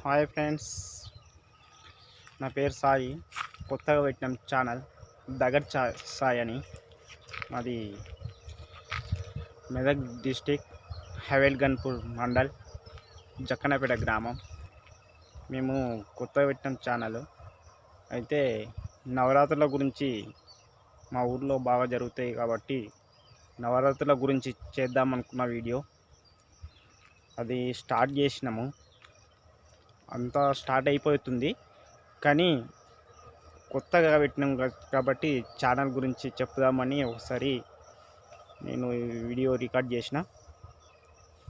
Hi friends, నా పేరు సాయి. కొత్తగా పెట్టిన ఛానల్ దగడ్ సాయి అని. మాది మెదక్ డిస్టిక్ హవేల్గన్పూర్ మండల్ జక్కనపేట గ్రామం. మేము కొత్తగా పెట్టిన ఛానల్ అయితే నవరాత్రుల గురించి మా ఊర్లో బాగా జరుగుతాయి కాబట్టి నవరాత్రుల గురించి చేద్దామనుకున్న వీడియో అది స్టార్ట్ చేసినాము. అంతా స్టార్ట్ అయిపోతుంది కానీ కొత్తగా పెట్టినాం కాబట్టి ఛానల్ గురించి చెప్దామని ఒకసారి నేను వీడియో రికార్డ్ చేసిన.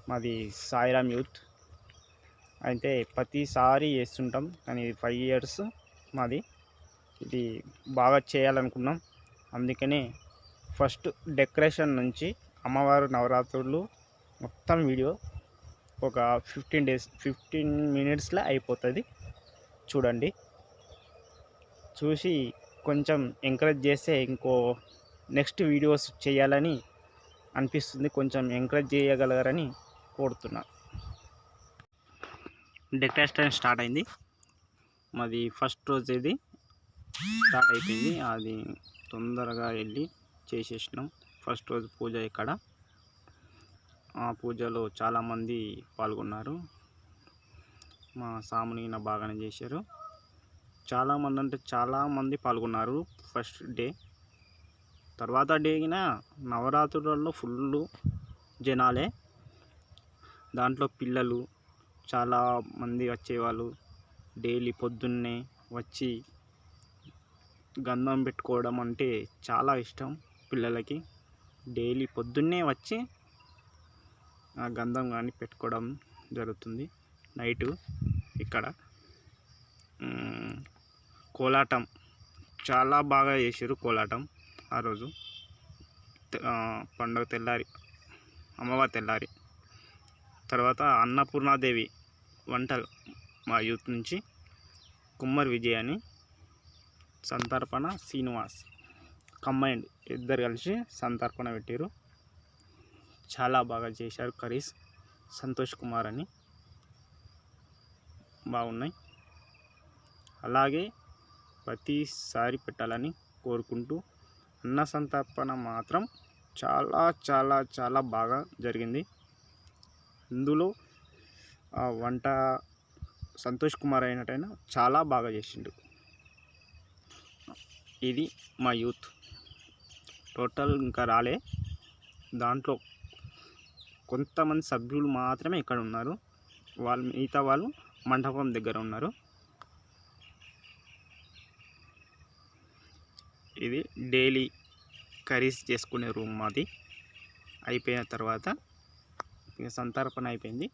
మాది సాయిరామ్ యూత్. అయితే ప్రతిసారి చేస్తుంటాం కానీ 5 years మాది. ఇది బాగా చేయాలనుకున్నాం. అందుకనే ఫస్ట్ డెకరేషన్ నుంచి అమ్మవారు నవరాత్రులు మొత్తం వీడియో ఒక 15 minutesలో అయిపోతుంది. చూడండి, చూసి కొంచెం ఎంకరేజ్ చేస్తే ఇంకో నెక్స్ట్ వీడియోస్ చేయాలని అనిపిస్తుంది. కొంచెం ఎంకరేజ్ చేయగలరని కోరుతున్నా. డెకరేషన్ స్టార్ట్ అయింది. మాది ఫస్ట్ రోజు ఇది స్టార్ట్ అయిపోయింది. అది తొందరగా వెళ్ళి చేసేసినాం. ఫస్ట్ రోజు పూజ ఇక్కడ. ఆ పూజలో చాలామంది పాల్గొన్నారు. మా సామునిన బాగానే చేశారు. చాలామంది అంటే చాలామంది పాల్గొన్నారు ఫస్ట్ డే. తర్వాత డేగిన నవరాత్రులలో ఫుల్ జనాలే. దాంట్లో పిల్లలు చాలామంది వచ్చేవాళ్ళు. డైలీ పొద్దున్నే వచ్చి గంధం పెట్టుకోవడం అంటే చాలా ఇష్టం పిల్లలకి. డైలీ పొద్దున్నే వచ్చి ఆ గంధం కానీ పెట్టుకోవడం జరుగుతుంది. నైటు ఇక్కడ కోలాటం చాలా బాగా చేశారు. కోలాటం ఆ రోజు పండుగ తెల్లారి, అమ్మవారి తెల్లారి. తర్వాత అన్నపూర్ణాదేవి వంటలు మా యూత్ నుంచి కుమ్మరి విజయ్ అని, సంతర్పణ శ్రీనివాస్ కంబైండ్ ఇద్దరు కలిసి సంతర్పణ పెట్టారు. చాలా బాగా చేశారు. కరీస్ సంతోష్ కుమార్ అని బాగున్నాయి. అలాగే ప్రతిసారి పెట్టాలని కోరుకుంటూ అన్న సంతర్పణ మాత్రం చాలా చాలా చాలా బాగా జరిగింది. అందులో ఆ వంట సంతోష్ కుమార్ అయినట్టయినా చాలా బాగా చేసిండు. ఇది మా యూత్. టోటల్ ఇంకా రాలే. దాంట్లో కొంతమంది సభ్యులు మాత్రమే ఇక్కడ ఉన్నారు. మిగతా వాళ్ళు మండపం దగ్గర ఉన్నారు. ఇది డైలీ కర్రీస్ చేసుకునే రూమ్ మాది. అయిపోయిన తర్వాత ఇక సంతర్పణ అయిపోయింది.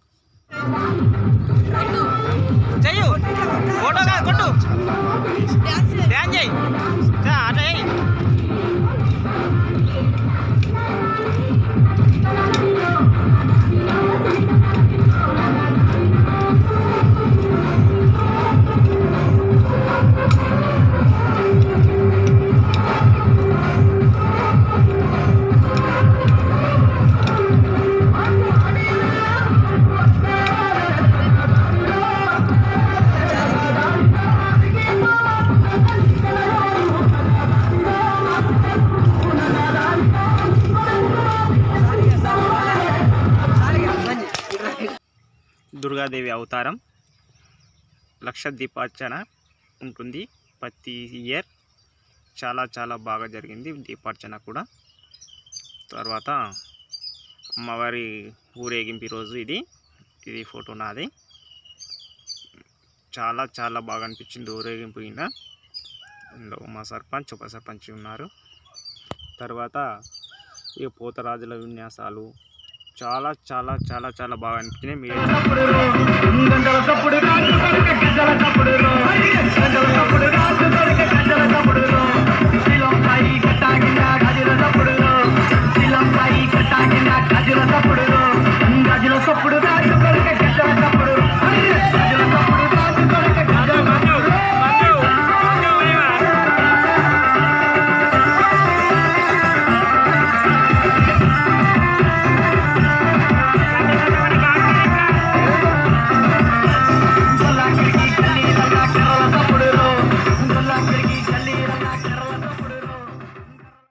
దుర్గాదేవి అవతారం లక్ష దీపార్చన ఉంటుంది ప్రతి ఇయర్. చాలా చాలా బాగా జరిగింది దీపార్చన కూడా. తర్వాత అమ్మవారి ఊరేగింపు రోజు ఇది ఫోటో నాది. చాలా చాలా బాగా అనిపించింది ఊరేగింపు. ఇందులో మా సర్పంచ్, ఉప సర్పంచ్ ఉన్నారు. తర్వాత ఇక పోతరాజుల విన్యాసాలు చాలా చాలా చాలా చాలా బాగా అనిపించినాయి. మీరు